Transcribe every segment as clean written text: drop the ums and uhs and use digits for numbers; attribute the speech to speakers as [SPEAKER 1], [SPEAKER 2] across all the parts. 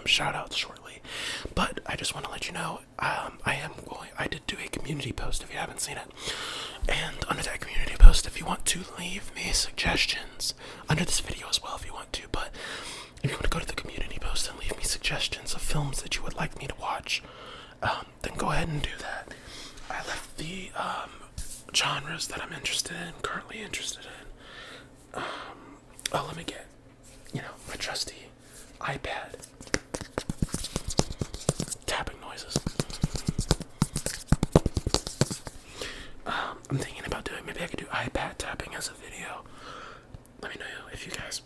[SPEAKER 1] shout outs shortly. But I just want to let you know, I did do a community post if you haven't seen it. And under that community post, if you want to leave me suggestions, under this video as well if you want to, but if you want to go to the community post and leave me suggestions of films that you would like me to watch, then go ahead and do that. I left the genres that I'm currently interested in. Let me get, my trusty iPad tapping noises. I'm thinking about maybe I could do iPad tapping as a video. Let me know if you guys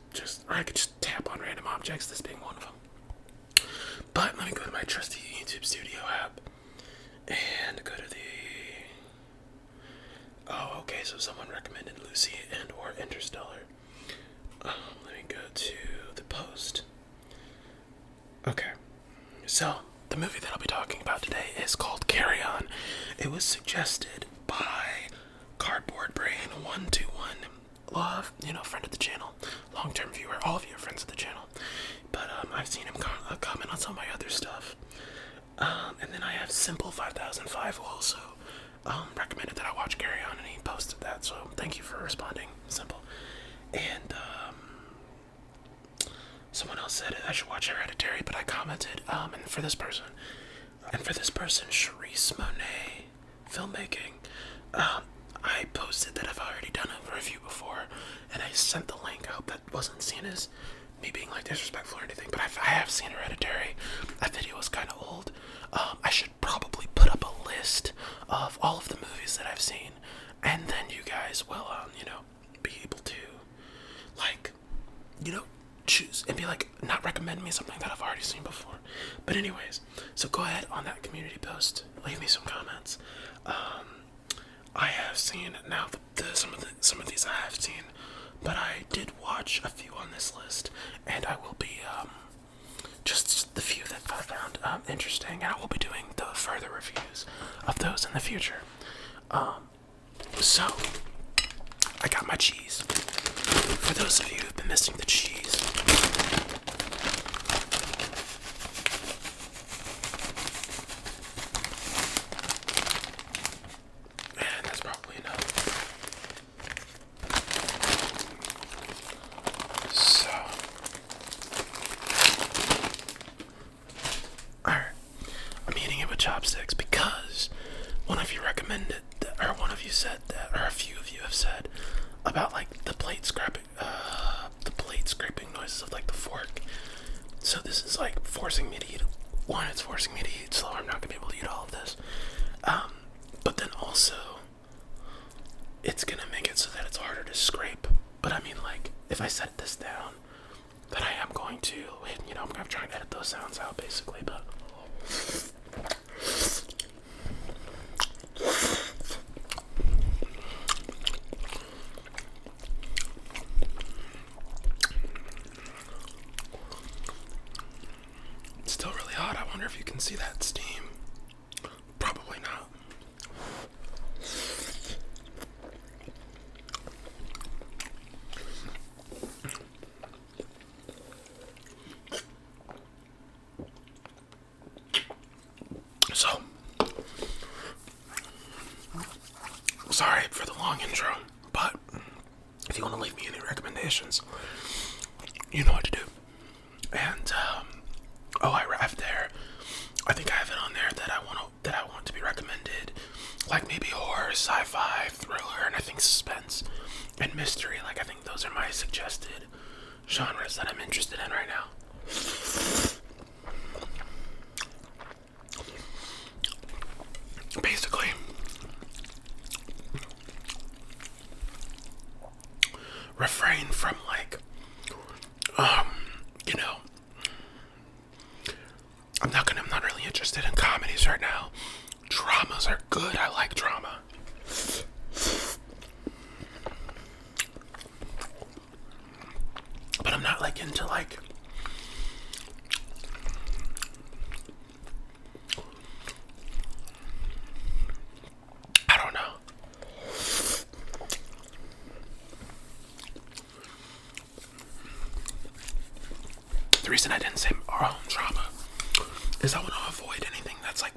[SPEAKER 1] or I could just tap on random objects, this being one of them. But let me go to my trusty YouTube Studio app and go to okay, so someone recommended Lucy and or Interstellar. Let me go to the post. Okay, so the movie that I'll be talking about today is called Carry On. It was suggested by Cardboard Brain 121. Love, friend of the channel, long-term viewer. All of you are friends of the channel. But I've seen him comment on some of my other stuff. And then I have Simple 5005 who also recommended that I watch Carry On, and he posted that. So thank you for responding, Simple. And someone else said I should watch Hereditary, but I commented, and for this person, Charisse Monet Filmmaking, I posted that I've already done a review before, and I sent the link. I hope that wasn't seen as me being like disrespectful or anything, but I have seen Hereditary. That video was kind of old. I should probably put up a list of all of the movies that I've seen, and then you guys will, be able to, choose and be like, not recommend me something that I've already seen before. But anyways, so go ahead on that community post, leave me some comments. I have seen now some of these I have seen, but I did watch a few on this list, and I will be just the few that I found interesting, and I will be doing the further reviews of those in the future. So I got my cheese. For those of you who've been missing the cheese, and that's probably enough. So, alright, I'm eating it with chopsticks because one of you recommended that, or one of you said that, or a few of you have said about the plate scraping noises of the fork. So this is forcing me to eat. One, it's forcing me to eat slower. I'm not gonna be able to eat all of this. But then also, it's gonna make it so that it's harder to scrape. But I mean, if I set this down, then I am going to, I'm gonna try and edit those sounds out basically. But it's still really hot. I wonder if you can see that steam. Probably not. So, sorry for the long intro, but if you want to leave me any recommendations, you know what to do. And I think I have it on there that I want to be recommended, maybe horror, sci-fi, thriller, and I think suspense and mystery. I think those are my suggested genres that I'm interested in right now. Basically, refrain from I'm not really interested in comedies right now. Dramas are good. I like drama. But I'm not into I don't know. reason I didn't say drama is I want to avoid anything that's like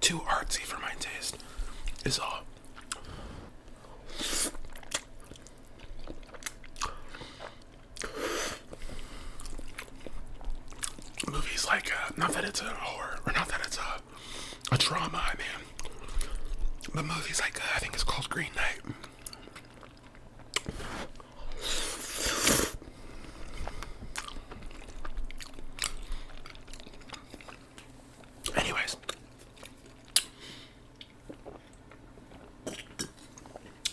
[SPEAKER 1] too artsy for my taste. Is all. Movies like not that it's a horror or not that it's a drama, I mean, but movies like I think it's called Green Knight. Anyways,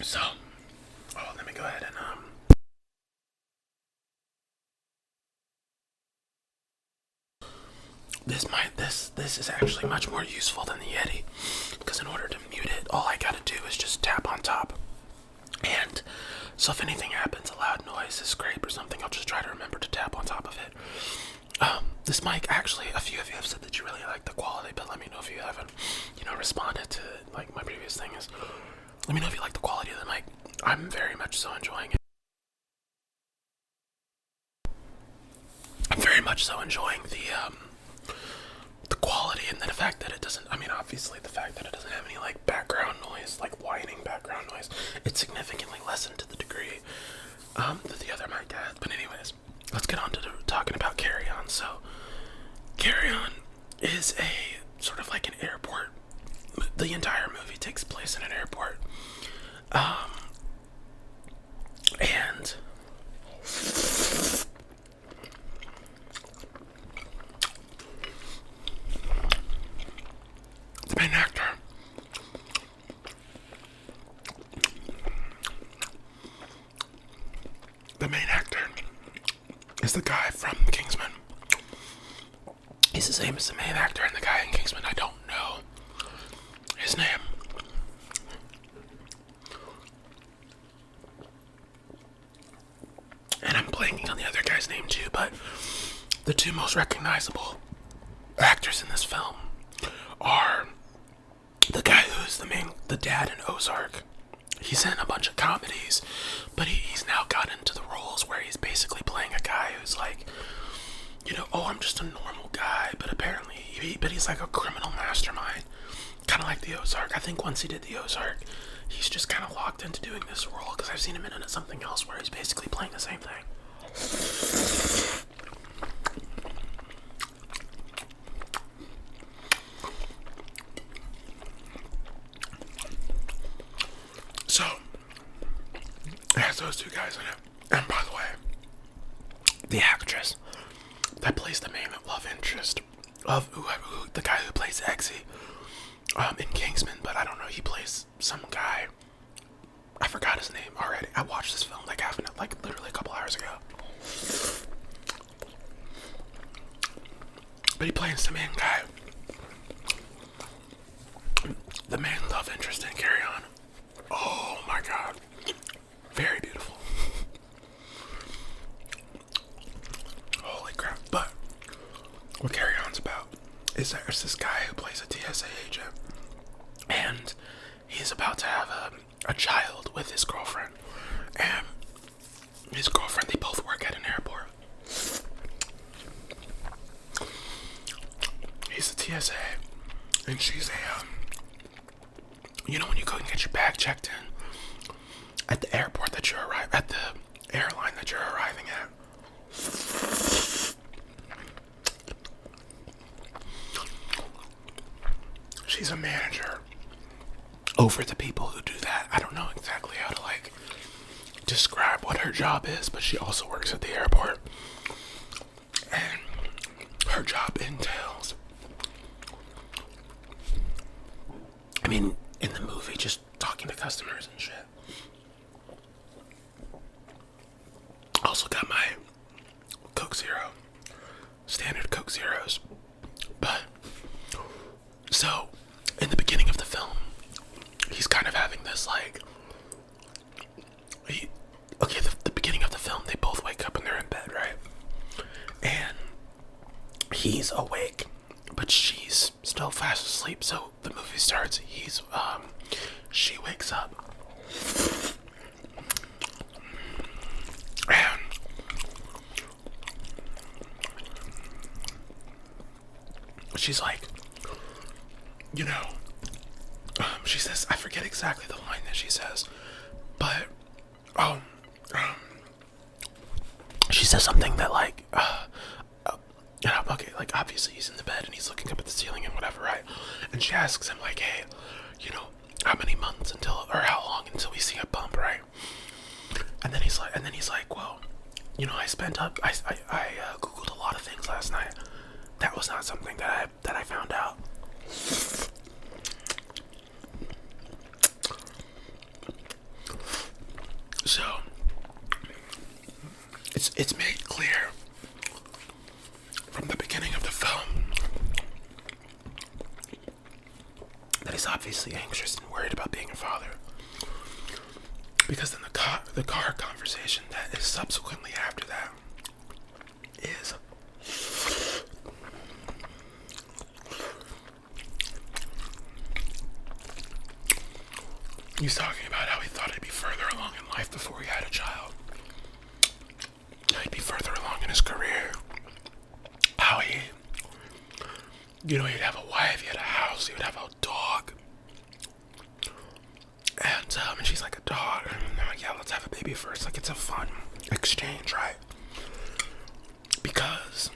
[SPEAKER 1] so let me go ahead and this is actually much more useful than the Yeti, because in order to mute it, all I gotta do is just tap on top. And so if anything happens, a loud noise, a scrape or something, I'll just try to remember to tap on top of it. This mic, actually, a few of you have said that you really like the quality, but let me know if you haven't, responded to like my previous thing is. Let me know if you like the quality of the mic. I'm very much so enjoying it. I'm very much so enjoying the quality, and then the fact that it doesn't, obviously the fact that it doesn't have any like background noise, like whining background noise. It's significantly lessened to the degree that the other mic had. But anyways, let's get on to talking about Carry On. So Carry On is a sort of like an airport. The entire movie takes place in an airport. And the main actor, is the guy from Kingsman. He's the same as the main actor and the guy in Kingsman. I don't know his name. And I'm blanking on the other guy's name too, but the two most recognizable actors in this film are the guy who's the dad in Ozark. He's in a bunch of comedies, but he's now got into the roles where he's basically playing a guy who's like, I'm just a normal guy, but apparently, he's like a criminal mastermind, kind of like the Ozark. I think once he did the Ozark, he's just kind of locked into doing this role, because I've seen him in something else where he's basically playing the same thing. So, it has those two guys in it. And by the way, the actress that plays the main love interest of the guy who plays Eggsy in Kingsman, but I don't know, he plays some guy. I forgot his name already. I watched this film literally a couple hours ago. But he plays the main guy. The main love interest in Carry On. Oh my god. Very beautiful. Holy crap. But what Carry On's about is there's this guy who plays a TSA agent, and he's about to have a child with his girlfriend. And his girlfriend, they both work at an airport. He's a TSA, and she's when you go and get your bag checked in at the airport that you're at the airline that you're arriving at. She's a manager over the people who do that. I don't know exactly how to describe what her job is, but she also works at the airport. And her job entails, in the movie, just talking to customers and shit. Also got my Coke Zero, standard Coke Zeros. But, so, in the beginning of the film, he's kind of having this the beginning of the film, they both wake up and they're in bed, right? And he's awake, but she's still fast asleep. So the movie starts, she wakes up. And she's like, you know, she says, I forget exactly the line that she says, but, she says something that like, okay, like obviously he's in the bed and he's looking up at the ceiling and whatever, right? And she asks him like, hey, you know, how many months until, or how long until we see a bump, right? And then he's like, well, you know, I Googled a lot of things last night. That was not something that I found out. So it's made clear from the beginning of the film that he's obviously anxious and worried about being a father. Because then the car conversation that is subsequently after that is he's talking about how he thought he'd be further along in life before he had a child. He'd be further along in his career. How he, you know, he'd have a wife, he had a house, he would have a dog. And she's like, a dog? And I'm like, yeah, let's have a baby first. Like, it's a fun exchange, right? Because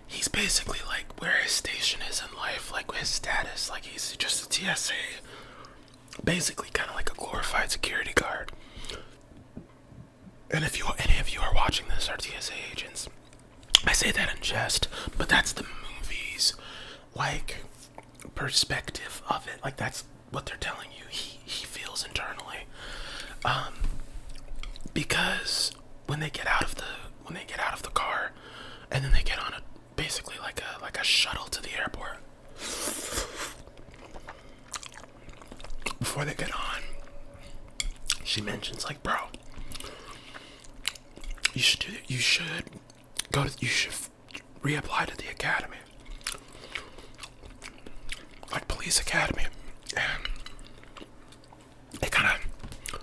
[SPEAKER 1] he's basically like where his station is in life, like his status, like he's just a TSA, basically kind of like a glorified security guard. And if any of you are watching this are TSA agents, I say that in jest, but that's the movie's like perspective of it. Like that's what they're telling you he feels internally. Because when they get out of the car and then they get on basically like a shuttle to the airport. Before they get on, she mentions like, bro, you should reapply to the academy, like police academy. And it kind of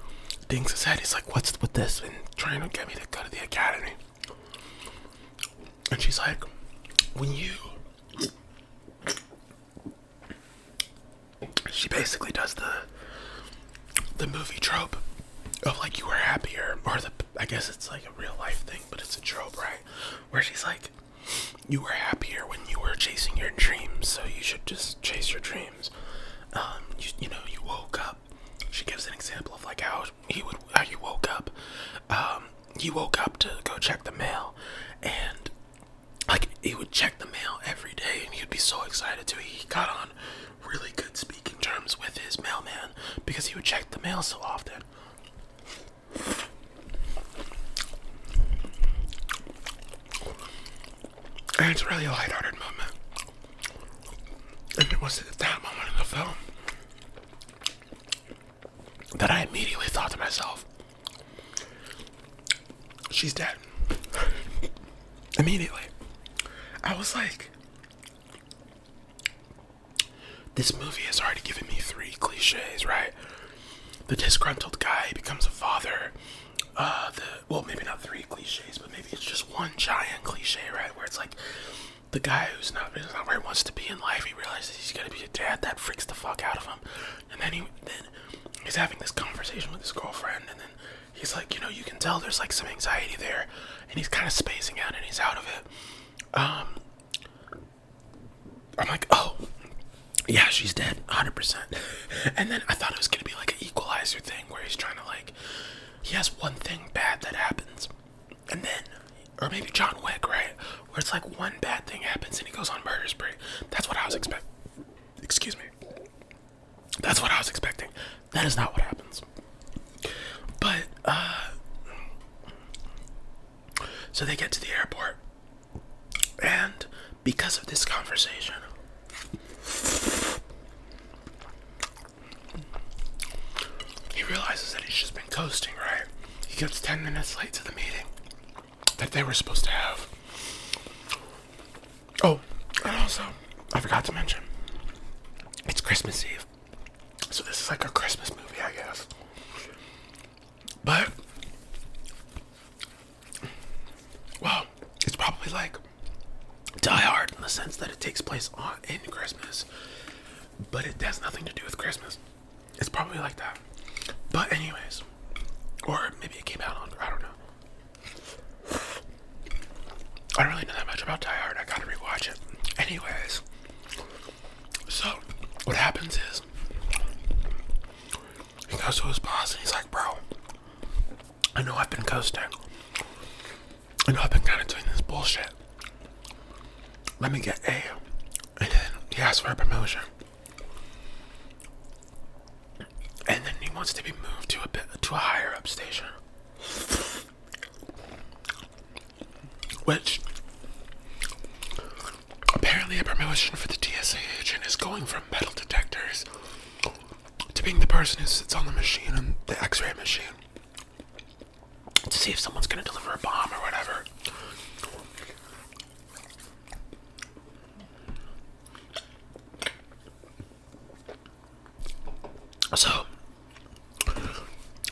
[SPEAKER 1] dings his head. He's like, what's with this? And trying to get me to go to the academy. And she's like, she basically does the movie trope of like, you were happier, or I guess it's like a real life thing, but it's a trope, right? Where she's like, you were happier when you were chasing your dreams, so you should just chase your dreams. You know, you woke up. She gives an example of like how you woke up. He woke up to go check the mail, and like he would check the mail every day, and he'd be so excited too. He got on really good speaking terms with his mailman because he would check the mail so often. And it's really a lighthearted moment. And it was at that moment in the film that I immediately thought to myself, she's dead. Immediately. I was like, this movie has already given me 3 cliches, right? The disgruntled guy becomes a father. Well, maybe not 3 cliches, but maybe it's just one giant cliche, right? Where it's like the guy who's not where he wants to be in life. He realizes he's gonna be a dad. That freaks the fuck out of him. And then he's having this conversation with his girlfriend, and then he's like, you know, you can tell there's like some anxiety there, and he's kind of spacing out, and he's out of it. I'm like, oh, yeah, she's dead, 100%. And then I thought it was gonna be like an Equalizer thing where he's trying to like, he has one thing bad that happens, and then, or maybe John Wick, right? Where it's like one bad thing happens and he goes on murder spree. That's what I was expecting. Excuse me. That's what I was expecting. That is not what happens. But, so they get to the airport, and because of this conversation, he realizes that he's just been coasting, right? He gets 10 minutes late to the meeting that they were supposed to have. Oh, and also, I forgot to mention, it's Christmas Eve. So this is like a Christmas movie, I guess. place on in Christmas, but it has nothing to do with Christmas. It's probably like that. But anyways, or maybe it came out on, I don't know. I don't really know that much about Die Hard. I gotta rewatch it. Anyways, so what happens is he goes to his boss and he's like, bro, I know I've been coasting. I know I've been kind of doing this bullshit. Let me get A. And then he asks for a promotion. And then he wants to be moved to a higher up station. Which, apparently a promotion for the TSA agent is going from metal detectors to being the person who sits on the machine, on the x-ray machine, to see if someone's going to deliver a bomb or whatever. So,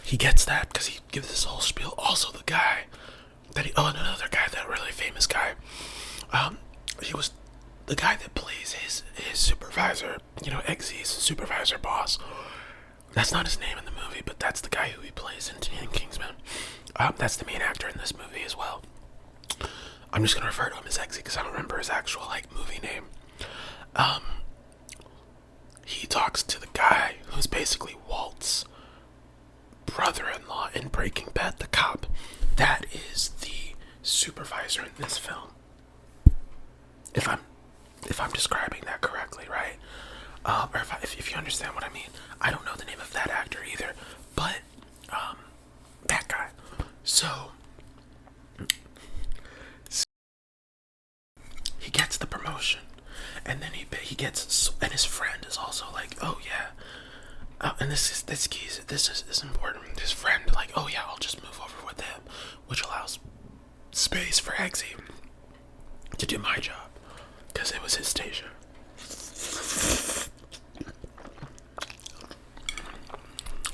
[SPEAKER 1] he gets that because he gives this whole spiel. Also, the guy another guy, that really famous guy, he was the guy that plays his supervisor, Eggsy's supervisor boss. That's not his name in the movie, but that's the guy who he plays in Kingsman. That's the main actor in this movie as well. I'm just gonna refer to him as Eggsy because I don't remember his actual movie name. He talks to the guy who's basically Walt's brother-in-law in Breaking Bad, the cop. That is the supervisor in this film. If I'm describing that correctly, right? Or if you understand what I mean. I don't know the name of that actor either, but that guy. So he gets the promotion, and then he gets, and his friend is also like, oh yeah, and this is important. His friend, like, oh yeah, I'll just move over with him, which allows space for Eggsy to do my job because it was his station.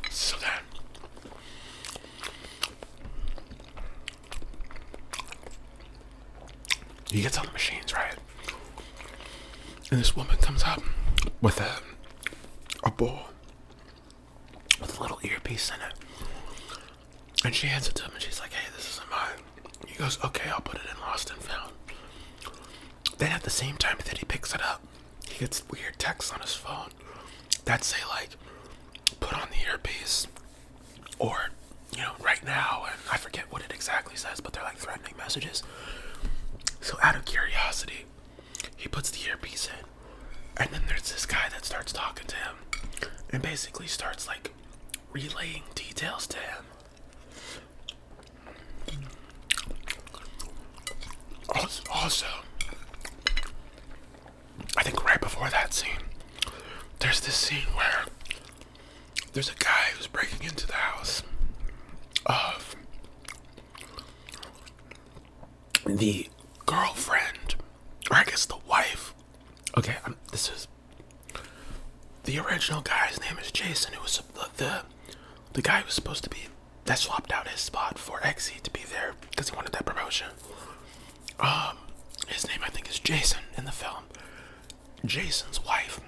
[SPEAKER 1] So then he gets on the machines, right? And this woman comes up with a bowl with a little earpiece in it. And she hands it to him and she's like, hey, this isn't mine. He goes, okay, I'll put it in Lost and Found. Then at the same time that he picks it up, he gets weird texts on his phone that say like, put on the earpiece, or, right now, and I forget what it exactly says, but they're like threatening messages. So out of curiosity, he puts the earpiece in, and then there's this guy that starts talking to him, and basically starts like relaying details to him. Also, I think right before that scene, there's this scene where there's a guy who's breaking into the house of the girlfriend, or I guess the wife. Okay, this is the original guy's name is Jason, who was the guy who was supposed to be, that swapped out his spot for Eggsy to be there because he wanted that promotion. His name I think is Jason in the film. Jason's wife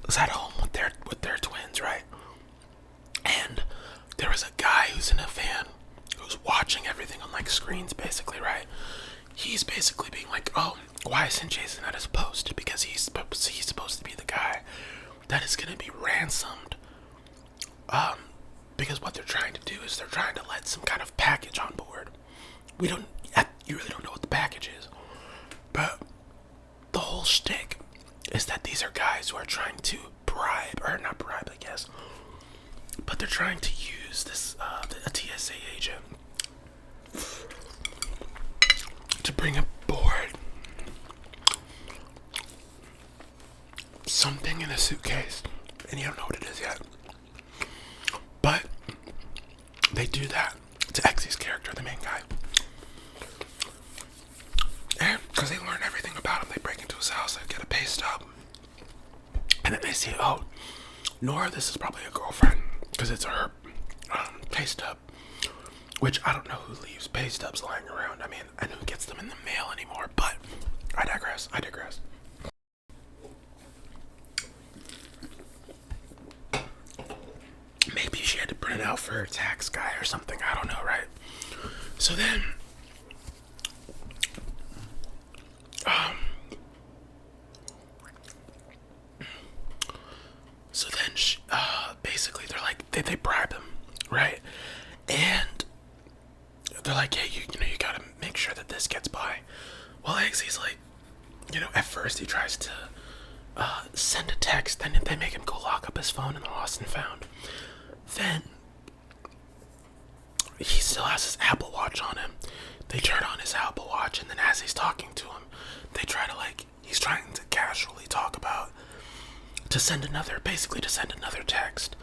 [SPEAKER 1] was at home with their twins, right? And there was a guy who's in a van who's watching everything on like screens, basically, right? He's basically being like, oh, why isn't Jason at his post? Because he's supposed to be the guy that is gonna be ransomed. Because what they're trying to do is they're trying to let some kind of package on board. You really don't know what the package is. But the whole shtick is that these are guys who are trying to not bribe, I guess, but they're trying to use this, a TSA agent to bring aboard something in a suitcase, and you don't know what it is yet. But they do that to Eggsy's character, the main guy. And because they learn everything about him, they break into his house, they get a pay stub. And then they see, oh, Nora, this is probably a girlfriend, because it's her pay stub. Which I don't know who leaves pay stubs lying around. I mean, and who gets them in the mail anymore, but I digress. holding out for a tax guy or something. I don't know, right? So then, basically they're like, they bribe him, right? And they're like, yeah, you gotta make sure that this gets by. Well, Eggsy's like, at first he tries to send a text, then they make him go lock up his phone in the lost and found. Then he still has his Apple Watch on him. They turn on his Apple Watch, and then as he's talking to him, they try to he's trying to casually talk about to send another text.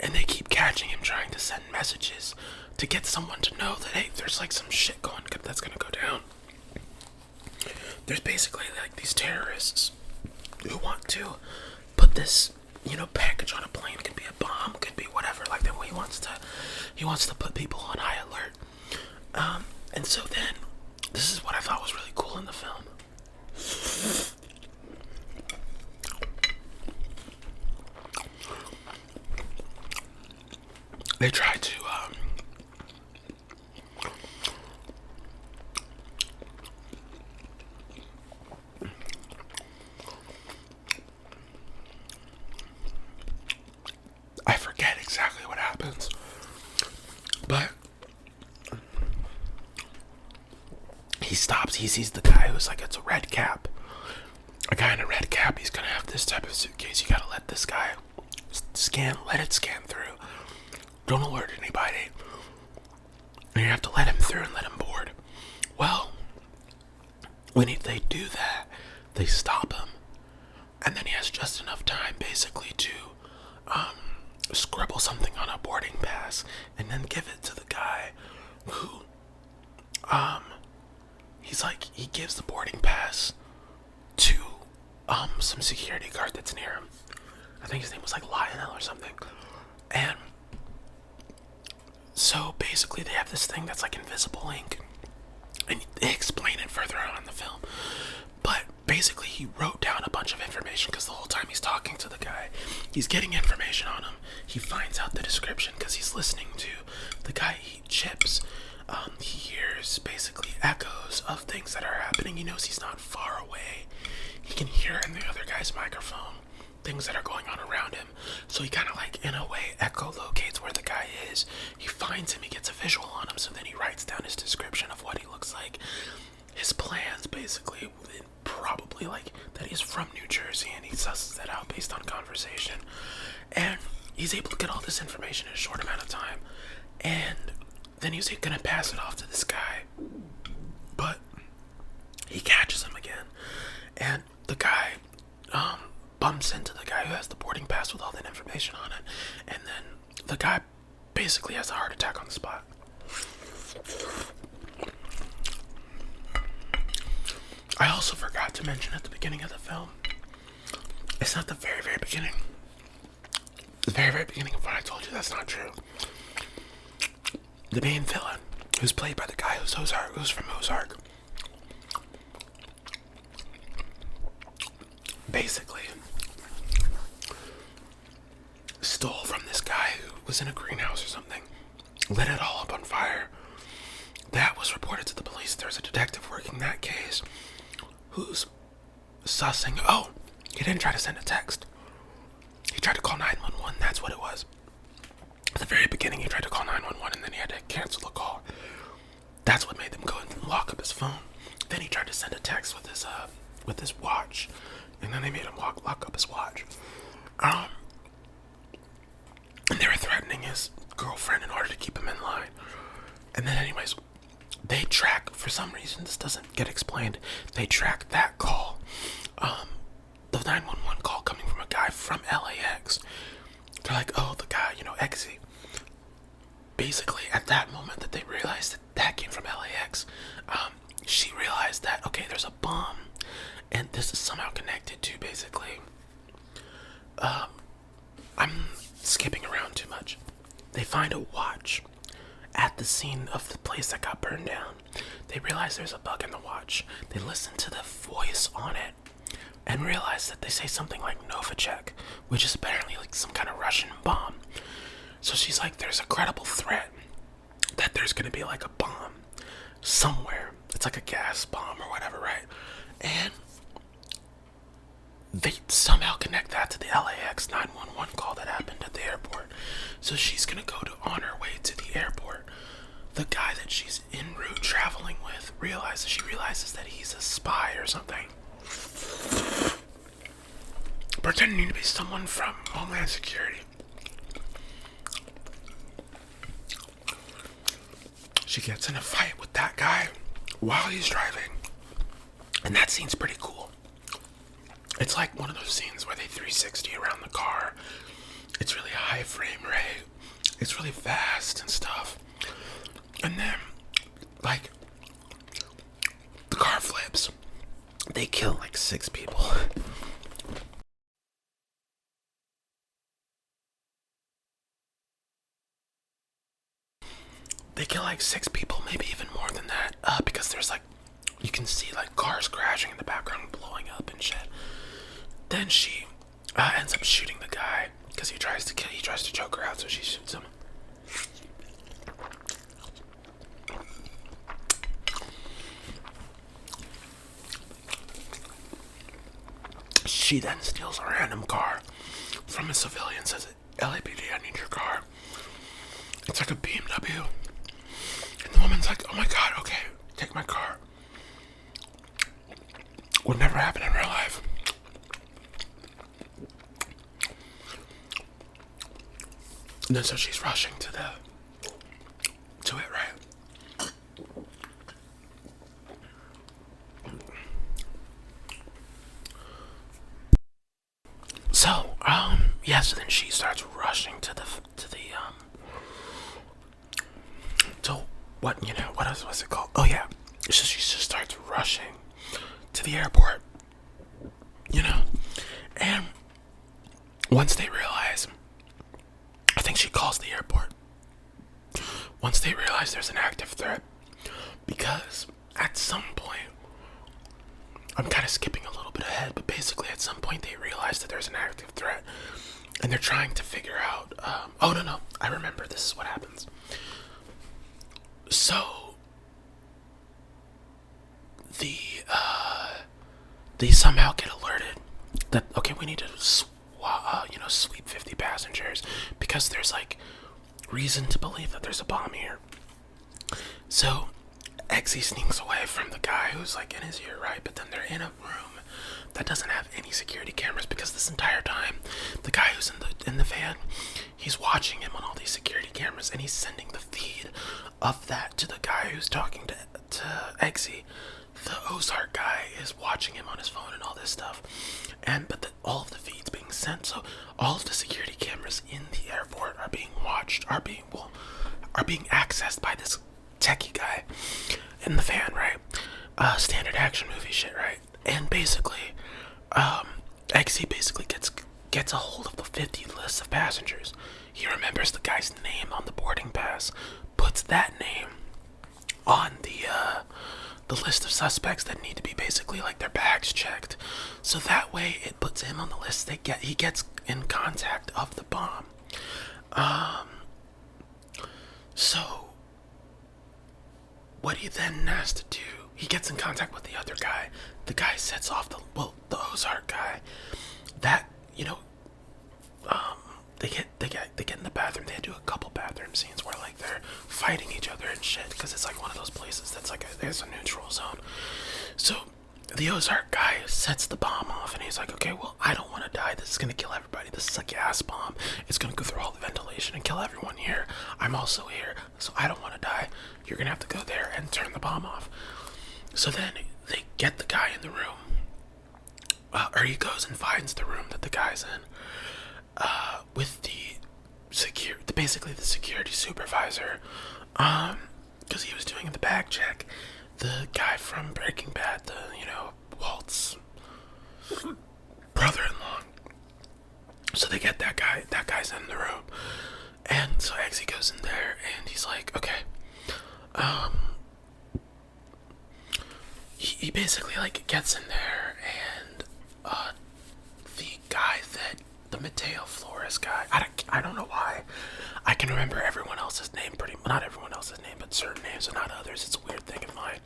[SPEAKER 1] And they keep catching him trying to send messages to get someone to know that, hey, there's some shit that's gonna go down. There's basically these terrorists who want to put this, package on a plane. Could be a bomb, could be whatever. He wants to put people on high alert. And so then, this is what I thought was really cool in the film. They try to, I forget exactly what happens, but he stops. He sees the guy who's it's a red cap. A guy in a red cap, he's gonna have this type of suitcase. You gotta let this guy let it scan through. Don't alert anybody. And you have to let him through and let him board. Well, when they do that, they stop him. And then he has just enough time, basically, to scribble something on a boarding pass and then give it to the guy who, he gives the boarding pass to, some security guard that's near him. I think his name was Lionel or something. And so basically they have this thing that's invisible ink, and they explain it further on in the film. But basically he wrote down a bunch of information because the whole time he's talking to the guy, he's getting information on him. He finds out the description because he's listening to the guy eat chips. He hears basically echoes of things that are happening. He knows he's not far away. He can hear in the other guy's microphone things that are going on around him. So he kind of in a way echolocates where the guy is. He finds him, he gets a visual on him, so then he writes down his description of what he looks like. His plans basically, probably that he's from New Jersey, and he susses that out based on conversation. And he's able to get all this information in a short amount of time. And then he's gonna pass it off to this guy. But he catches him again. And the guy, bumps into the guy who has the boarding pass with all that information on it, and then the guy basically has a heart attack on the spot. I also forgot to mention at the beginning of the film, it's not the very, very beginning. The very, very beginning of what I told you, that's not true. The main villain, who's played by the guy who's from Ozark, basically stole from this guy who was in a greenhouse or something, lit it all up on fire. That was reported to the police. There's a detective working that case who's sussing. Oh, he didn't try to send a text. He tried to call 911. That's what it was. At the very beginning, he tried to call 911 and then he had to cancel the call. That's what made them go and lock up his phone. Then he tried to send a text with his watch, and then they made him lock up his watch. And they were threatening his girlfriend in order to keep him in line. And then anyways, they track, for some reason, this doesn't get explained, they track that call, the 911 call coming from a guy from LAX. They're like, oh, the guy, Eggsy. Basically, at that moment that they realized that came from LAX, she realized that, okay, there's a bomb, and this is somehow connected to, basically, I'm skipping around too much. They find a watch at the scene of the place that got burned down. They realize there's a bug in the watch. They listen to the voice on it and realize that they say something like Novichok, which is apparently some kind of Russian bomb. So she's like, there's a credible threat that there's gonna be like a bomb somewhere. It's like a gas bomb or whatever, right? And they somehow connect that to the LAX 911 call that happened at the airport. So she's gonna go to on her way to the airport. The guy that she's en route traveling with realizes that he's a spy or something, pretending to be someone from Homeland Security. She gets in a fight with that guy while he's driving, and that scene's pretty cool. It's like one of those scenes where they 360 around the car. It's really high frame rate. It's really fast and stuff. And then, like, the car flips. They kill like 6 people. They kill like 6 people, maybe even more than that, because there's like, you can see like cars crashing in the background, blowing up and shit. Then she ends up shooting the guy because he tries to choke her out, so she shoots him. She then steals a random car from a civilian, says, LAPD, I need your car. It's like a BMW. And the woman's like, oh my god, okay, take my car. Would never happen in real life. And then so she's rushing to it, right? So, so then she starts rushing to what else was it called? Oh yeah. So she just starts rushing to the airport, and once they realize, I think she calls the airport, once they realize there's an active threat, because at some point, I'm kind of skipping a little bit ahead, but basically at some point they realize that there's an active threat, and they're trying to figure out, I remember, this is what happens. So, they somehow get alerted that, okay, we need to sweep 50 passengers because there's like reason to believe that there's a bomb here. So Exy sneaks away from the guy who's like in his ear, right? But then they're in a room that doesn't have any security cameras, because this entire time the guy who's in the van, he's watching him on all these security cameras, and he's sending the feed of that to the guy who's talking to Exy. The Ozark guy is watching him on his phone and all this stuff, but all of the feeds being sent, so all of the security cameras in the airport are being watched, are being accessed by this techie guy in the van, right? Standard action movie shit, right? And basically, Exy basically gets a hold of the 50 list of passengers. He remembers the guy's name on the boarding pass, puts that name on the list of suspects that need to be basically like their bags checked. So that way it puts him on the list. He gets in contact of the bomb. So what he then has to do, he gets in contact with the other guy. The guy sets off the Ozark guy. That, they get in the bathroom. They do a couple bathroom scenes where like they're fighting each other and shit, because it's like one of those places that's like there's a neutral zone. So the Ozark guy sets the bomb off, and he's like, okay, well, I don't want to die. This is gonna kill everybody. This is a gas bomb. It's gonna go through all the ventilation and kill everyone here. I'm also here, so I don't want to die. You're gonna have to go there and turn the bomb off. So then they get the guy in the room, or he goes and finds the room that the guy's in, with basically the security supervisor, because he was doing the bag check. The guy from Breaking Bad, Walt's brother-in-law. So they get that guy. That guy's in the room, and so Exy goes in there, and he's like, okay, he basically like gets in there, and the guy that the Mateo Flores guy. I don't know why. I can remember everyone else's name not everyone else's name, but certain names and not others. It's a weird thing of mine.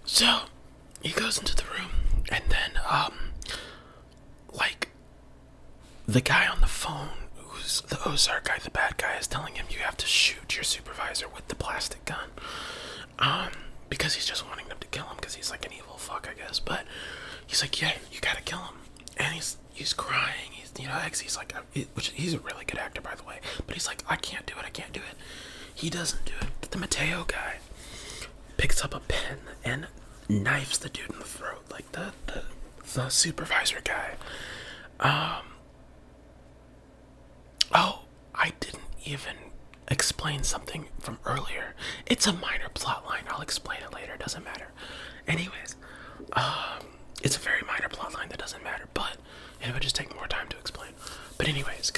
[SPEAKER 1] So he goes into the room, and then like the guy on the phone, who's the Ozark guy, the bad guy, is telling him you have to shoot your supervisor with the plastic gun. Because he's just wanting them to kill him because he's like an evil fuck, I guess. But he's like, yeah, you gotta kill him. And he's crying. Eggsy's like, which he's a really good actor, by the way. But he's like, I can't do it. He doesn't do it. But the Mateo guy picks up a pen and knifes the dude in the throat, like the supervisor guy. Oh, I didn't even explain something from earlier. It's a minor plot line. I'll explain it later. It doesn't matter. Anyways, it's a very minor plot line that doesn't matter, but it would just take more time to explain. But anyways,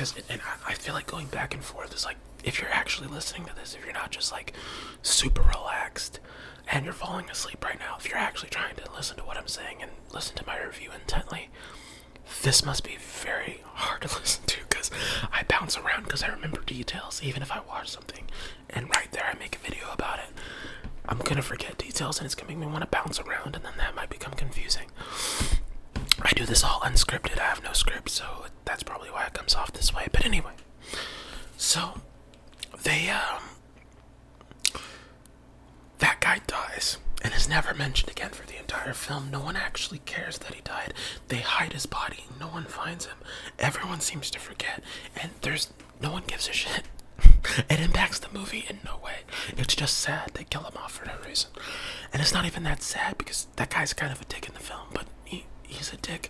[SPEAKER 1] I feel like going back and forth is like, if you're actually listening to this, if you're not just like super relaxed and you're falling asleep right now, if you're actually trying to listen to what I'm saying and listen to my review intently, this must be very hard to listen to because I bounce around because I remember details even if I watch something and right there I make a video about it. I'm gonna forget details and it's gonna make me want to bounce around, and then that might become confusing. I do this all unscripted. I have no script, so that's probably why it comes off this way. But anyway, so they that guy dies and is never mentioned again for the entire film. No one actually cares that he died. They hide his body. No one finds him. Everyone seems to forget, and no one gives a shit. It impacts the movie in no way. It's just sad they kill him off for no reason. And it's not even that sad because that guy's kind of a dick in the film, but he's a dick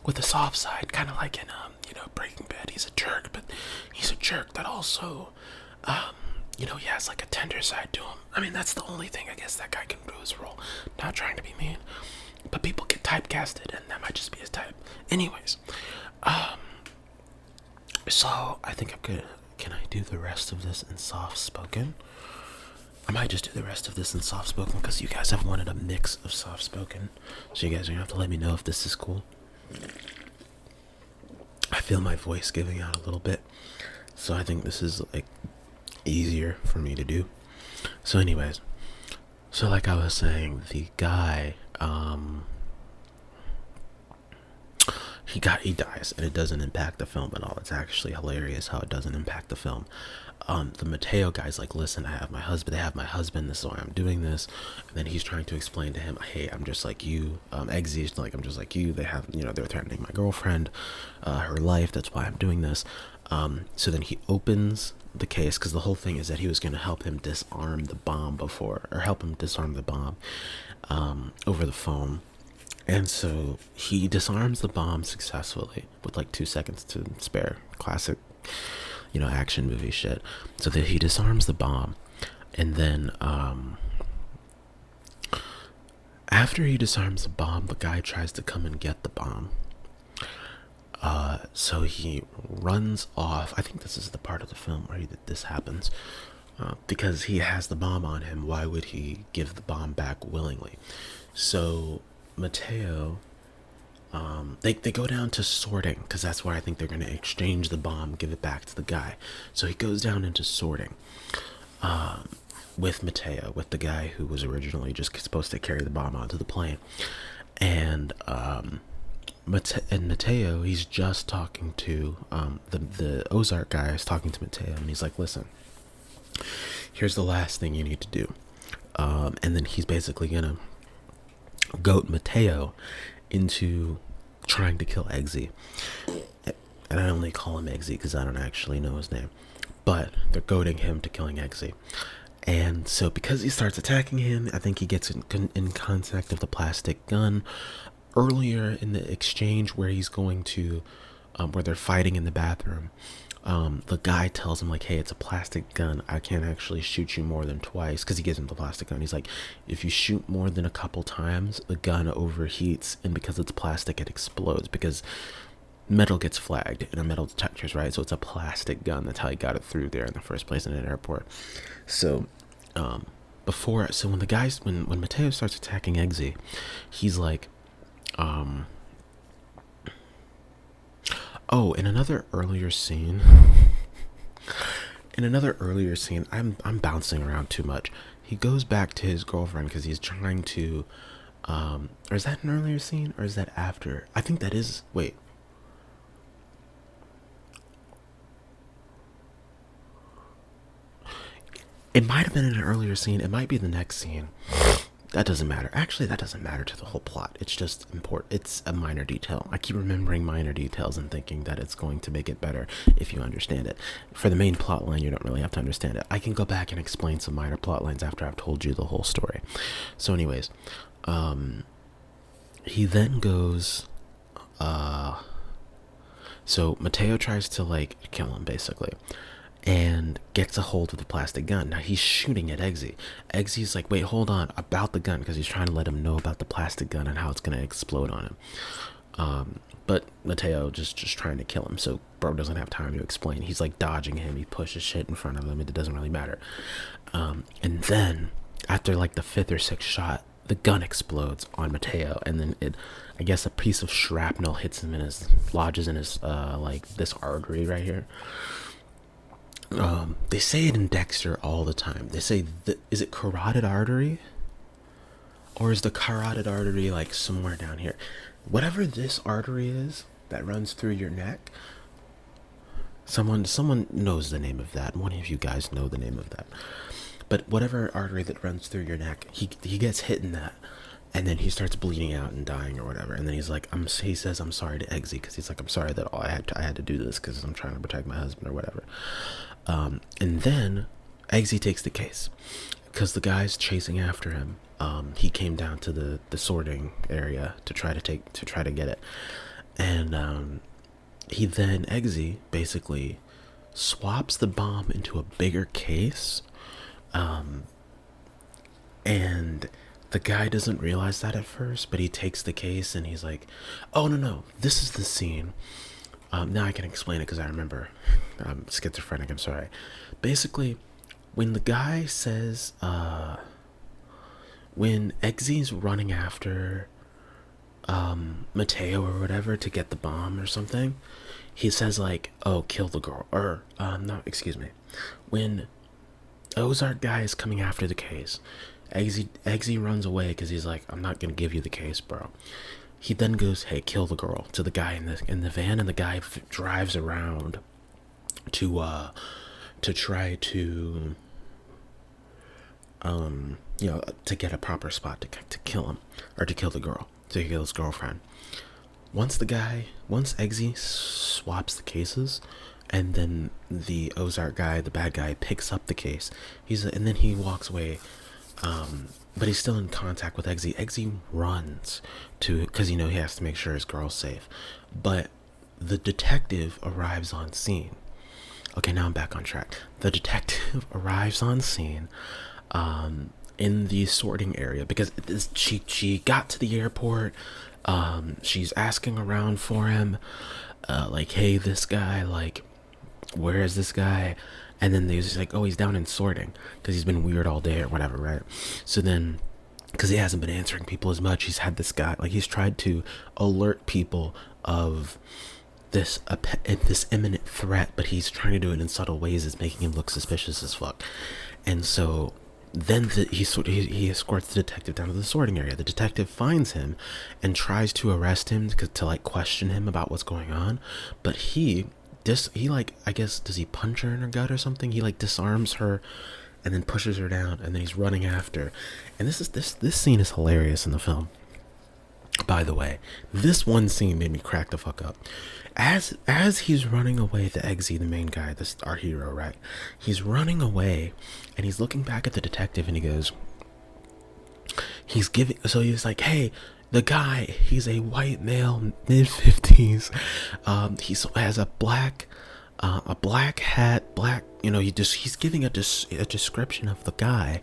[SPEAKER 1] with a soft side, kind of like in Breaking Bad. He's a jerk, but he's a jerk that also he has like a tender side to him. I mean, that's the only thing I guess that guy can do his role. Not trying to be mean, but people get typecasted, and that might just be his type. Anyways, so I think I'm good. Can I do the rest of this in soft spoken? I might just do the rest of this in soft spoken because you guys have wanted a mix of soft spoken. So you guys are gonna have to let me know if this is cool. I feel my voice giving out a little bit, so I think this is like easier for me to do. So anyways, so like I was saying, the guy he dies, and it doesn't impact the film at all. It's actually hilarious how it doesn't impact the film. The Mateo guy's like, listen, they have my husband, this is why I'm doing this. And then he's trying to explain to him, hey, I'm just like you. Eggsy's like, I'm just like you. They have, they're threatening my girlfriend, her life, that's why I'm doing this. So then he opens the case, because the whole thing is that he was going to help him disarm the bomb over the phone. And so he disarms the bomb successfully with like 2 seconds to spare. Classic, action movie shit. So that he disarms the bomb, and then after he disarms the bomb, the guy tries to come and get the bomb. So he runs off. I think this is the part of the film where this happens. Because he has the bomb on him, why would he give the bomb back willingly? So Mateo, they go down to sorting, because that's where I think they're going to exchange the bomb, give it back to the guy. So he goes down into sorting with Mateo, with the guy who was originally just supposed to carry the bomb onto the plane. And Mateo, he's just talking to the Ozark guy is talking to Mateo, and he's like, listen, here's the last thing you need to do. And then he's basically gonna goat Mateo into trying to kill Eggsy. And I only call him Eggsy because I don't actually know his name, but they're goading him to killing Eggsy. And so because he starts attacking him, I think he gets in contact of the plastic gun earlier in the exchange where he's going to where they're fighting in the bathroom. The guy tells him like, hey, it's a plastic gun, I can't actually shoot you more than twice, because he gives him the plastic gun. He's like, if you shoot more than a couple times, the gun overheats, and because it's plastic, it explodes, because metal gets flagged in a metal detectors, right? So it's a plastic gun. That's how he got it through there in the first place in an airport. So when Mateo starts attacking Eggsy, he's like, Oh, in another earlier scene, I'm bouncing around too much. He goes back to his girlfriend because he's trying to, or is that an earlier scene or is that after? I think that is. Wait. It might have been in an earlier scene. It might be the next scene. That doesn't matter. Actually, that doesn't matter to the whole plot. It's just important. It's a minor detail. I keep remembering minor details and thinking that it's going to make it better if you understand it. For the main plot line, you don't really have to understand it. I can go back and explain some minor plot lines after I've told you the whole story. So anyways, he then goes, so Mateo tries to like kill him basically, and gets a hold of the plastic gun. Now he's shooting at Eggsy. Eggsy's like, wait, hold on, about the gun, because he's trying to let him know about the plastic gun and how it's going to explode on him. But Mateo just trying to kill him, so bro doesn't have time to explain. He's like dodging him. He pushes shit in front of him. It doesn't really matter. And then after like the 5th or 6th shot, the gun explodes on Mateo, and then I guess a piece of shrapnel hits him in his, lodges in his like this artery right here. They say it in Dexter all the time. They say, is it carotid artery? Or is the carotid artery like somewhere down here? Whatever this artery is that runs through your neck, someone knows the name of that. One of you guys know the name of that. But whatever artery that runs through your neck, he gets hit in that. And then he starts bleeding out and dying or whatever. And then he's like, he says, I'm sorry to Eggsy, because he's like, I'm sorry that I had to do this because I'm trying to protect my husband or whatever. And then Eggsy takes the case because the guy's chasing after him. He came down to the sorting area to try to get it. And Eggsy basically swaps the bomb into a bigger case. And the guy doesn't realize that at first, but he takes the case and he's like, oh, no, this is the scene. Now I can explain it because I remember. I'm schizophrenic, I'm sorry. Basically, when the guy says, when Eggsy's running after Mateo or whatever to get the bomb or something, he says like, oh, kill the girl. Or, no, excuse me. When Ozark guy is coming after the case, Eggsy runs away because he's like, I'm not going to give you the case, bro. He then goes, hey, kill the girl, to the guy in the van, and the guy drives around to try to to get a proper spot to kill him, or to kill the girl, to kill his girlfriend. Once Eggsy swaps the cases, and then the Ozark guy, the bad guy, picks up the case, and then he walks away. But he's still in contact with Eggsy. Eggsy runs because he has to make sure his girl's safe. But the detective arrives on scene. Okay, now I'm back on track. The detective arrives on scene in the sorting area because she got to the airport. She's asking around for him, like, hey, this guy, like, where is this guy? And then they was just like, oh, he's down in sorting because he's been weird all day or whatever, right? So then, because he hasn't been answering people as much, he's had this guy, like, he's tried to alert people of this imminent threat, but he's trying to do it in subtle ways. It's making him look suspicious as fuck. And so then he escorts the detective down to the sorting area. The detective finds him and tries to arrest him to like question him about what's going on, but he like, I guess, does he punch her in her gut or something? He like disarms her and then pushes her down, and then he's running after. And this scene is hilarious in the film. By the way, this one scene made me crack the fuck up. As he's running away, the Eggsy, the main guy, our hero, right? He's running away and he's looking back at the detective and he goes, so he's like, hey, the guy, he's a white male, mid-50s. He has a black hat, he's giving a description of the guy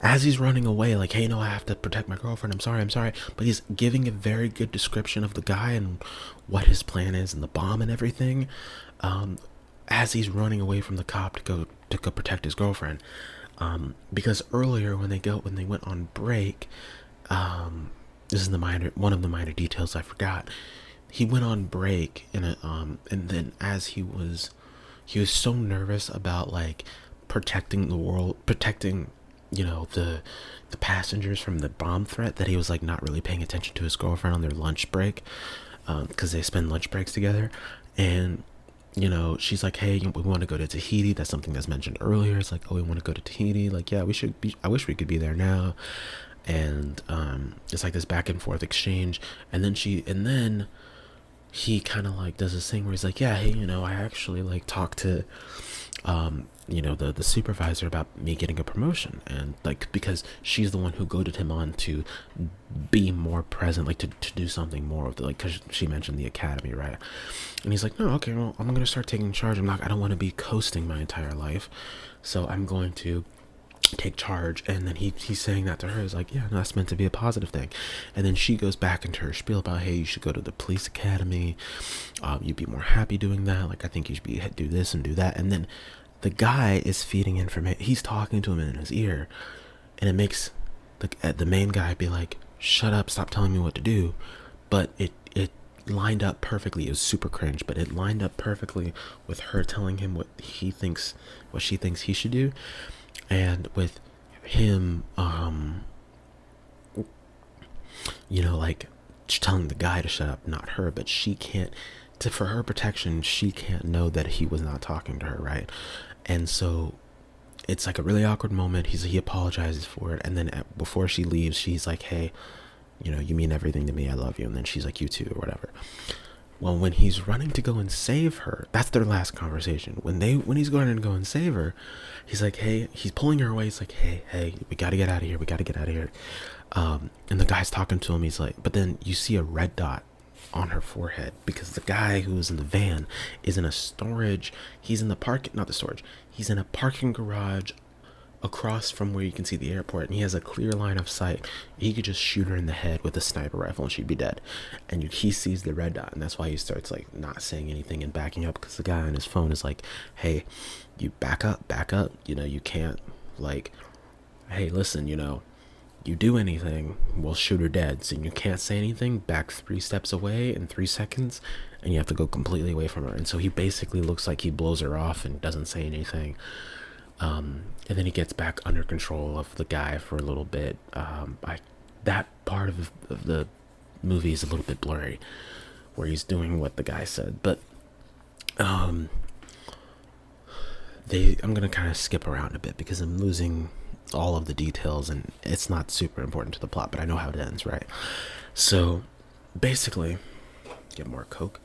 [SPEAKER 1] as he's running away, like, hey, no, I have to protect my girlfriend. I'm sorry. But he's giving a very good description of the guy and what his plan is and the bomb and everything, as he's running away from the cop to go protect his girlfriend. Because earlier when they went on break, this is one of the minor details I forgot. he went on break and then as he was so nervous about like protecting the world, protecting, you know, the passengers from the bomb threat, that he was like not really paying attention to his girlfriend on their lunch break, because they spend lunch breaks together. And you know, she's like, hey, we want to go to Tahiti. That's something that's mentioned earlier. It's like, oh, we want to go to Tahiti. Like, yeah, we should be. I wish we could be there now. And it's like this back and forth exchange. And then he kind of like does this thing where he's like, yeah, hey, you know, I actually like talked to you know, the supervisor about me getting a promotion, and like because she's the one who goaded him on to be more present, like to do something more of the, like, because she mentioned the academy, right? And he's like, no, okay, well, I'm gonna start taking charge. I don't want to be coasting my entire life, so I'm going to take charge. And then he's saying that to her. Is like, yeah, no, that's meant to be a positive thing. And then she goes back into her spiel about, hey, you should go to the police academy, you'd be more happy doing that, like I think you should do this and do that. And then the guy is feeding information, he's talking to him in his ear, and it makes the main guy be like, shut up, stop telling me what to do. But it lined up perfectly. It was super cringe, but it lined up perfectly with her telling him what she thinks he should do, and with him you know, like telling the guy to shut up, not her, but she can't, for her protection, she can't know that he was not talking to her, right? And so it's like a really awkward moment. He apologizes for it, and then before she leaves, she's like, hey, you know, you mean everything to me, I love you. And then she's like, you too, or whatever. Well, when he's running to go and save her, that's their last conversation. When he's going to go and save her, he's like, hey, he's pulling her away. He's like, hey, we gotta get out of here. And the guy's talking to him. He's like, but then you see a red dot on her forehead, because the guy who was in the van is in a storage. He's in he's in a parking garage across from where you can see the airport, and he has a clear line of sight. He could just shoot her in the head with a sniper rifle and she'd be dead. And he sees the red dot, and that's why he starts like not saying anything and backing up, because the guy on his phone is like, hey, you back up, you know, you can't, like, hey, listen, you know, you do anything, we'll shoot her dead. So you can't say anything, back 3 steps away in 3 seconds, and you have to go completely away from her. And so he basically looks like he blows her off and doesn't say anything. And then he gets back under control of the guy for a little bit. That part of the movie is a little bit blurry, where he's doing what the guy said. But I'm gonna kind of skip around a bit because I'm losing all of the details, and it's not super important to the plot, but I know how it ends, right? So basically, get more Coke.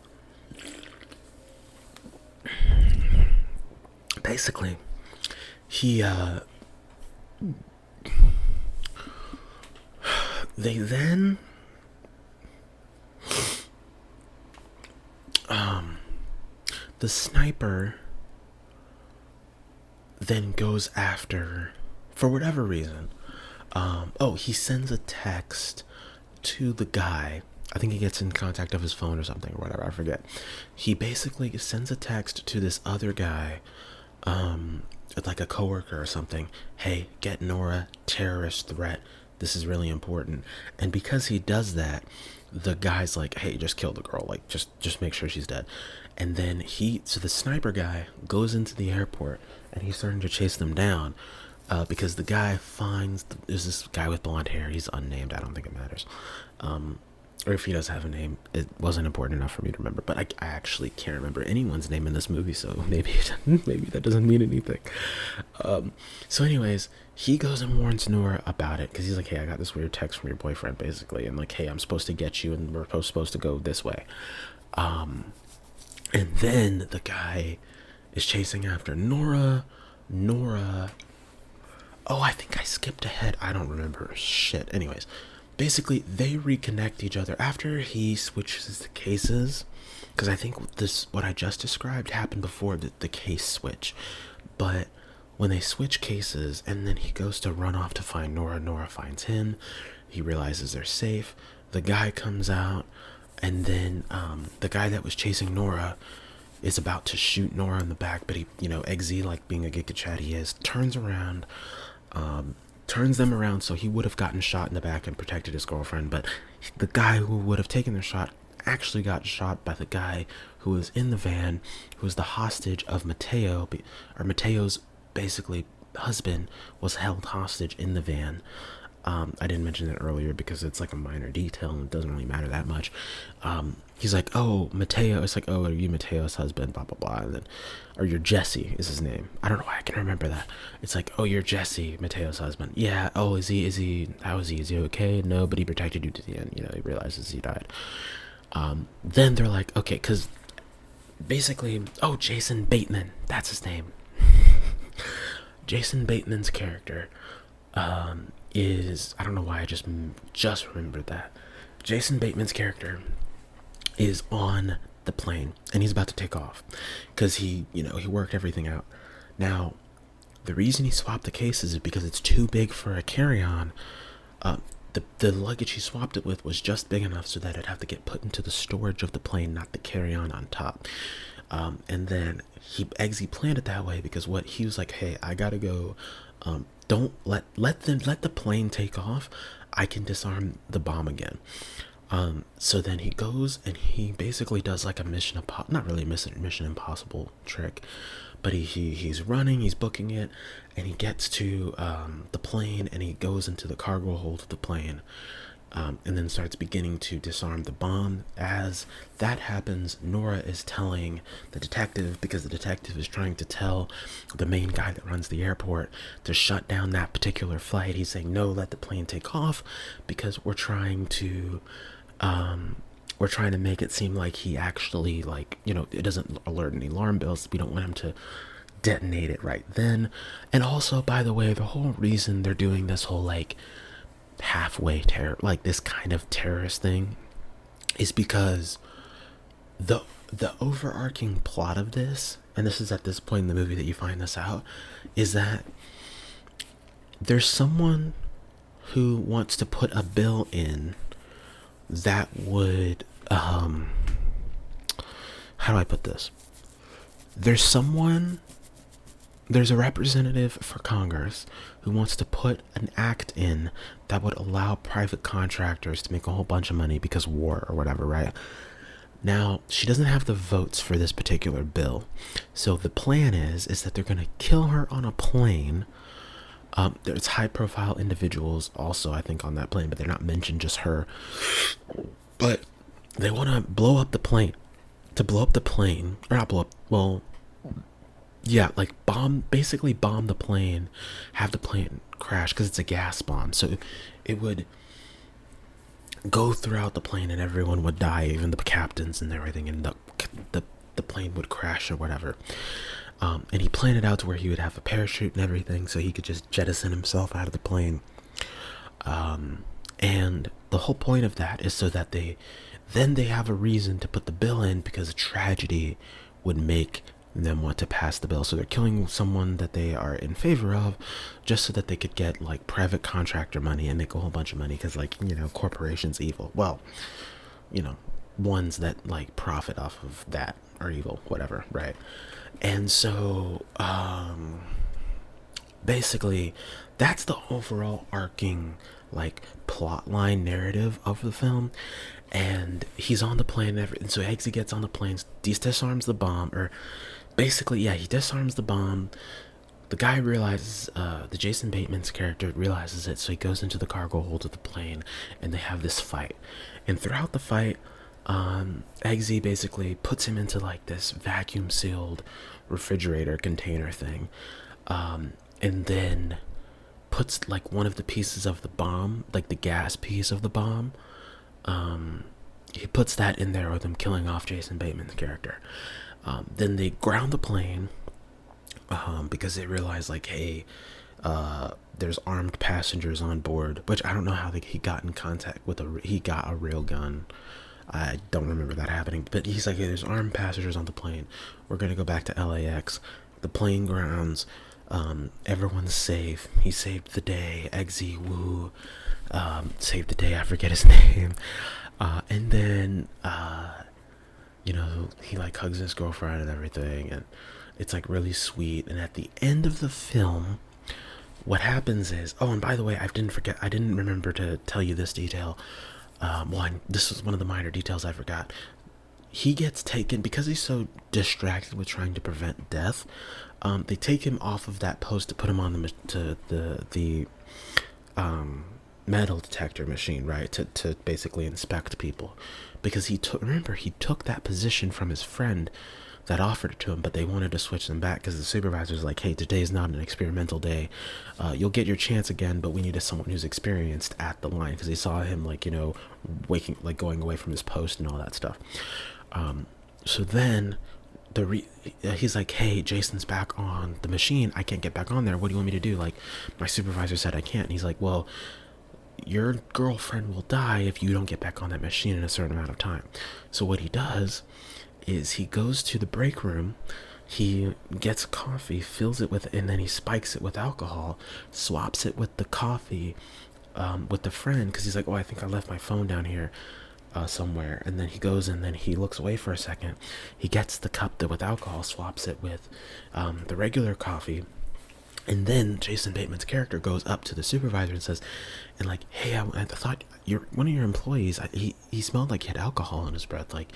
[SPEAKER 1] Basically, they then the sniper then goes after, for whatever reason, he sends a text to the guy. I think he gets in contact of his phone or something, or whatever, I forget. He basically sends a text to this other guy, like a coworker or something. Hey, get Nora, terrorist threat. This is really important. And because he does that, the guy's like, hey, just kill the girl. Like, just make sure she's dead. And then so the sniper guy goes into the airport, and he's starting to chase them down, because the guy there's this guy with blonde hair. He's unnamed. I don't think it matters. Or if he does have a name, it wasn't important enough for me to remember. But I actually can't remember anyone's name in this movie, so maybe that doesn't mean anything. So anyways, he goes and warns Nora about it, because he's like, hey, I got this weird text from your boyfriend, basically, and like, hey, I'm supposed to get you, and we're supposed to go this way. And then the guy is chasing after Nora. Oh, I think I skipped ahead. I don't remember shit. Anyways, basically, they reconnect each other after he switches the cases, because I think what I just described happened before the case switch. But when they switch cases, and then he goes to run off to find Nora finds him. He realizes they're safe. The guy comes out, and then the guy that was chasing Nora is about to shoot Nora in the back, but he, you know, Eggsy, like being a Giga Chad he is, turns around, turns them around, so he would have gotten shot in the back and protected his girlfriend. But the guy who would have taken the shot actually got shot by the guy who was in the van, who was the hostage of Mateo, or Mateo's basically husband was held hostage in the van. I didn't mention it earlier because it's like a minor detail and it doesn't really matter that much. He's like, oh, Mateo. It's like, oh, are you Mateo's husband? Blah, blah, blah. And then, or you're Jesse is his name. I don't know why I can remember that. It's like, oh, you're Jesse, Mateo's husband. Yeah. Oh, is he, how is he? Is he okay? No, but he protected you to the end. You know, he realizes he died. Then they're like, okay, because basically, oh, Jason Bateman. That's his name. Jason Bateman's character is, I don't know why I just remembered that. Jason Bateman's character is on the plane and he's about to take off because he worked everything out. Now, the reason he swapped the cases is because it's too big for a carry-on. The luggage he swapped it with was just big enough so that it'd have to get put into the storage of the plane, not the carry-on on top. And then Eggsy planned it that way because what he was like, hey, I gotta go. Don't let the plane take off. I can disarm the bomb again. So then he goes and he basically does like a not really a Mission Impossible trick, but he's running, he's booking it, and he gets to the plane and he goes into the cargo hold of the plane. And then starts beginning to disarm the bomb. As that happens, Nora is telling the detective, because the detective is trying to tell the main guy that runs the airport to shut down that particular flight. He's saying, no, let the plane take off, because we're trying to make it seem like he actually, like, it doesn't alert any alarm bells. We don't want him to detonate it right then. And also, by the way, the whole reason they're doing this whole, like, halfway terror, like this kind of terrorist thing, is because the overarching plot of this, and this is at this point in the movie that you find this out, is that there's someone who wants to put a bill in that would how do I put this? There's a representative for Congress who wants to put an act in that would allow private contractors to make a whole bunch of money because war or whatever, right? Now, she doesn't have the votes for this particular bill. So the plan is that they're going to kill her on a plane. There's high-profile individuals also, I think, on that plane, but they're not mentioned, just her. But they want to blow up the plane. To blow up the plane, or not blow up, well... yeah, like basically bomb the plane, have the plane crash because it's a gas bomb. So it would go throughout the plane and everyone would die, even the captains and everything, and the plane would crash or whatever. And he planned it out to where he would have a parachute and everything so he could just jettison himself out of the plane. And the whole point of that is so that they have a reason to put the bill in, because a tragedy would make them want to pass the bill. So they're killing someone that they are in favor of just so that they could get like private contractor money and make a whole bunch of money, because like, corporations evil. Well, ones that like profit off of that are evil, whatever, right? And so basically that's the overall arcing like plot line narrative of the film. And he's on the plane, and so Eggsy gets on the plane, disarms the bomb, or basically, yeah, he disarms the bomb. The guy realizes, the Jason Bateman's character realizes it, so he goes into the cargo hold of the plane, and they have this fight. And throughout the fight, Eggsy basically puts him into like this vacuum-sealed refrigerator container thing, and then puts like one of the pieces of the bomb, like the gas piece of the bomb, he puts that in there with him, killing off Jason Bateman's character. Then they ground the plane because they realize like, hey, there's armed passengers on board, which I don't know how he got in contact with he got a real gun. I don't remember that happening, but he's like, hey, there's armed passengers on the plane. We're going to go back to LAX. The plane grounds. Everyone's safe. He saved the day. Eggsy, woo. Saved the day. I forget his name. And then, he like hugs his girlfriend and everything, and it's like really sweet. And at the end of the film, what happens is, oh, and by the way, I didn't remember to tell you this detail. This was one of the minor details I forgot. He gets taken because he's so distracted with trying to prevent death. They take him off of that post to put him on the metal detector machine, right? To basically inspect people, because he took that position from his friend that offered it to him, but they wanted to switch them back because the supervisor's like, hey, today's not an experimental day. You'll get your chance again, but we need someone who's experienced at the line, because they saw him, like, going away from his post and all that stuff. So then he's like, hey, Jason's back on the machine. I can't get back on there. What do you want me to do? Like, my supervisor said I can't. And he's like, well, your girlfriend will die if you don't get back on that machine in a certain amount of time. So what he does is he goes to the break room, he gets coffee, fills it with, and then he spikes it with alcohol, swaps it with the coffee, with the friend, because he's like, oh, I think I left my phone down here somewhere. And then he goes and then he looks away for a second. He gets the cup with alcohol, swaps it with the regular coffee. And then Jason Bateman's character goes up to the supervisor and says, and like, hey, I thought one of your employees, he smelled like he had alcohol in his breath, like,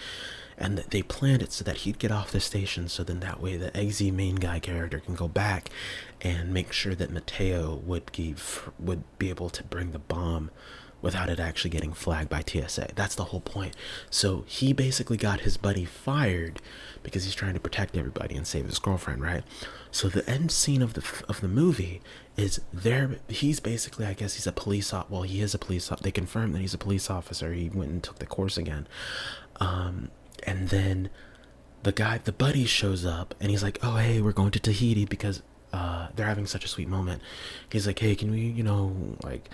[SPEAKER 1] and they planned it so that he'd get off the station, so then that way the Eggsy main guy character can go back and make sure that Mateo would be able to bring the bomb without it actually getting flagged by TSA. That's the whole point. So he basically got his buddy fired because he's trying to protect everybody and save his girlfriend, right? So the end scene of the movie is he's basically, I guess he's a police officer. Well, he is a police officer. They confirmed that he's a police officer. He went and took the course again. And then the buddy shows up and he's like, oh, hey, we're going to Tahiti because they're having such a sweet moment. He's like, hey, can we, like,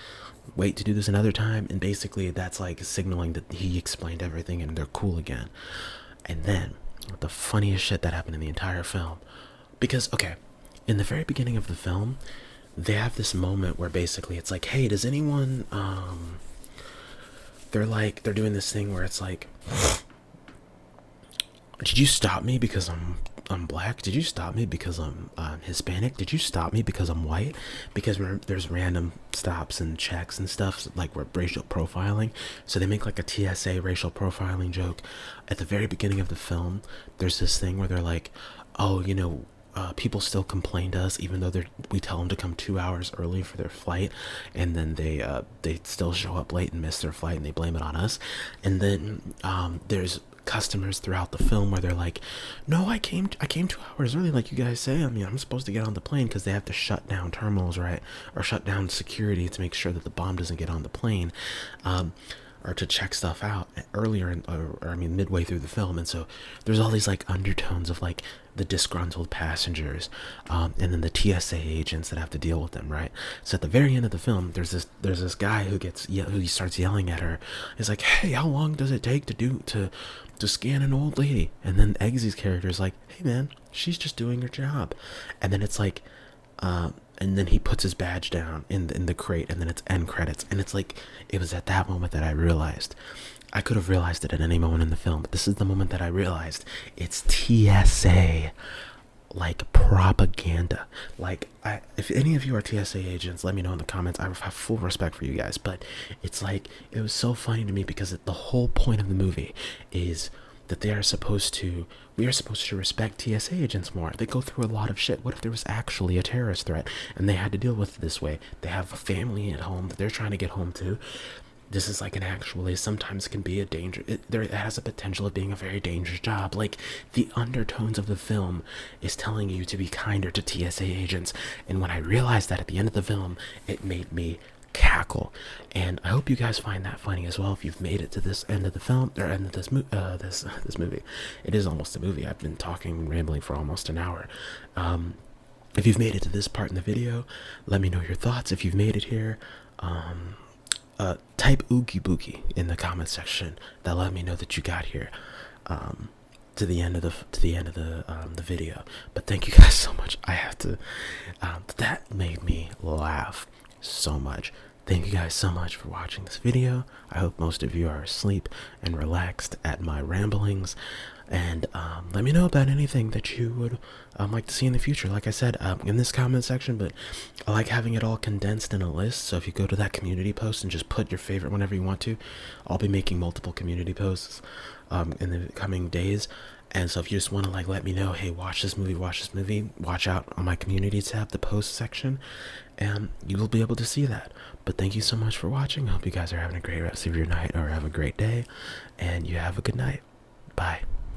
[SPEAKER 1] wait to do this another time? And basically that's like signaling that he explained everything and they're cool again. And then the funniest shit that happened in the entire film, because, okay, in the very beginning of the film, they have this moment where basically it's like, hey, does anyone, they're doing this thing where it's like, did you stop me because I'm black? Did you stop me because I'm Hispanic? Did you stop me because I'm white? Because there's random stops and checks and stuff, like we're racial profiling. So they make like a TSA racial profiling joke. At the very beginning of the film, there's this thing where they're like, oh, people still complain to us even though we tell them to come 2 hours early for their flight, and then they still show up late and miss their flight and they blame it on us. And then there's customers throughout the film where they're like, no, I came 2 hours early like you guys say. I mean, I'm supposed to get on the plane, because they have to shut down terminals, right, or shut down security to make sure that the bomb doesn't get on the plane, or to check stuff out earlier midway through the film. And so there's all these like undertones of like the disgruntled passengers, and then the TSA agents that have to deal with them, right? So at the very end of the film, there's this guy who starts yelling at her. He's like, hey, how long does it take to scan an old lady? And then Eggsy's character is like, hey man, she's just doing her job. And then it's like, and then he puts his badge down in the crate, and then it's end credits. And it's like, it was at that moment that I realized, I could have realized it at any moment in the film, but this is the moment that I realized it's TSA, like, propaganda. Like, if any of you are TSA agents, let me know in the comments. I have full respect for you guys, but it's like, it was so funny to me because the whole point of the movie is that we are supposed to respect TSA agents more. They go through a lot of shit. What if there was actually a terrorist threat and they had to deal with it this way? They have a family at home that they're trying to get home to. This is like sometimes can be a danger. It has a potential of being a very dangerous job. Like, the undertones of the film is telling you to be kinder to TSA agents. And when I realized that at the end of the film, it made me cackle. And I hope you guys find that funny as well if you've made it to this end of the film, or end of this movie. It is almost a movie. I've been talking, rambling for almost an hour. If you've made it to this part in the video, let me know your thoughts. If you've made it here, type oogie boogie in the comment section. That let me know that you got here to the end of the video. But thank you guys so much. I have to that made me laugh so much. Thank you guys so much for watching this video. I hope most of you are asleep and relaxed at my ramblings. And let me know about anything that you would like to see in the future. Like I said, in this comment section, but I like having it all condensed in a list. So if you go to that community post and just put your favorite whenever you want to, I'll be making multiple community posts in the coming days. And so if you just want to like let me know, hey, watch this movie, watch out on my community tab, the post section, and you will be able to see that. But thank you so much for watching. I hope you guys are having a great rest of your night, or have a great day, and you have a good night. Bye.